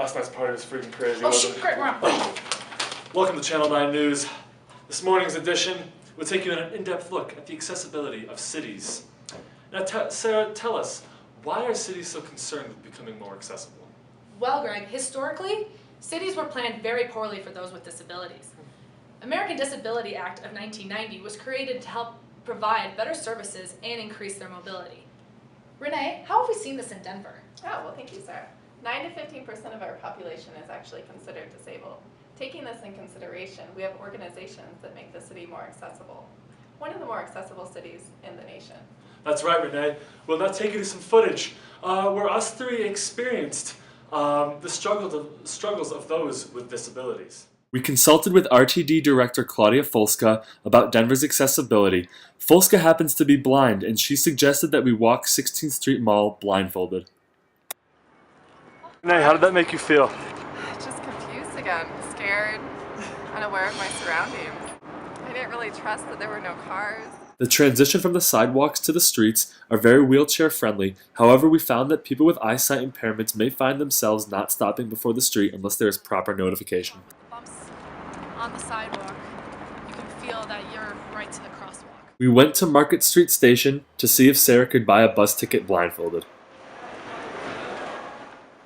last night's party was freaking crazy, Oh wasn't shit, it? great, we're on. Welcome to Channel 9 News. This morning's edition will take you an in-depth look at the accessibility of cities. Now, Sarah, tell us, why are cities so concerned with becoming more accessible? Well, Greg, historically, cities were planned very poorly for those with disabilities. American Disability Act of 1990 was created to help provide better services and increase their mobility. Renee, how have we seen this in Denver? Oh, well, thank you, Sarah. 9 to 15% of our population is actually considered disabled. Taking this in consideration, we have organizations that make the city more accessible. One of the more accessible cities in the nation. That's right, Renee. We'll now take you to some footage where us three experienced the struggles of those with disabilities. We consulted with RTD director Claudia Folska about Denver's accessibility. Folska happens to be blind, and she suggested that we walk 16th Street Mall blindfolded. Renee, how did that make you feel? Just confused again, scared, unaware of my surroundings. I didn't really trust that there were no cars. The transition from the sidewalks to the streets are very wheelchair friendly. However, we found that people with eyesight impairments may find themselves not stopping before the street unless there is proper notification. Bumps on the sidewalk, you can feel that you're right to the crosswalk. We went to Market Street Station to see if Sarah could buy a bus ticket blindfolded.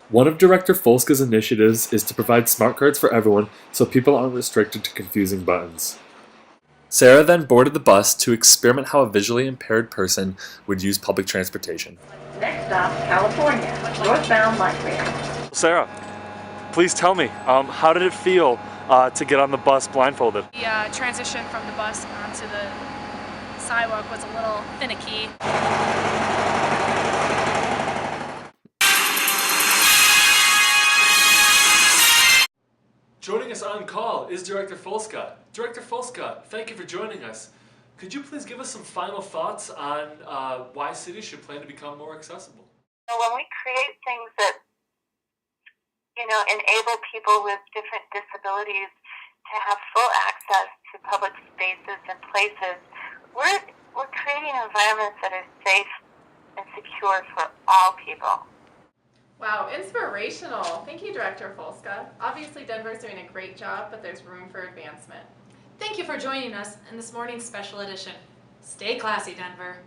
One of Director Folska's initiatives is to provide smart cards for everyone so people aren't restricted to confusing buttons. Sarah then boarded the bus to experiment how a visually impaired person would use public transportation. Next stop, California, northbound light rail. Sarah, please tell me, how did it feel to get on the bus blindfolded? The transition from the bus onto the sidewalk was a little finicky. Joining us on call is Director Folska. Director Folska, thank you for joining us. Could you please give us some final thoughts on why cities should plan to become more accessible? When we create things that, enable people with different disabilities to have full access to public spaces and places, we're creating environments that are safe and secure for all people. Wow, inspirational. Thank you, Director Folska. Obviously, Denver's doing a great job, but there's room for advancement. Thank you for joining us in this morning's special edition. Stay classy, Denver.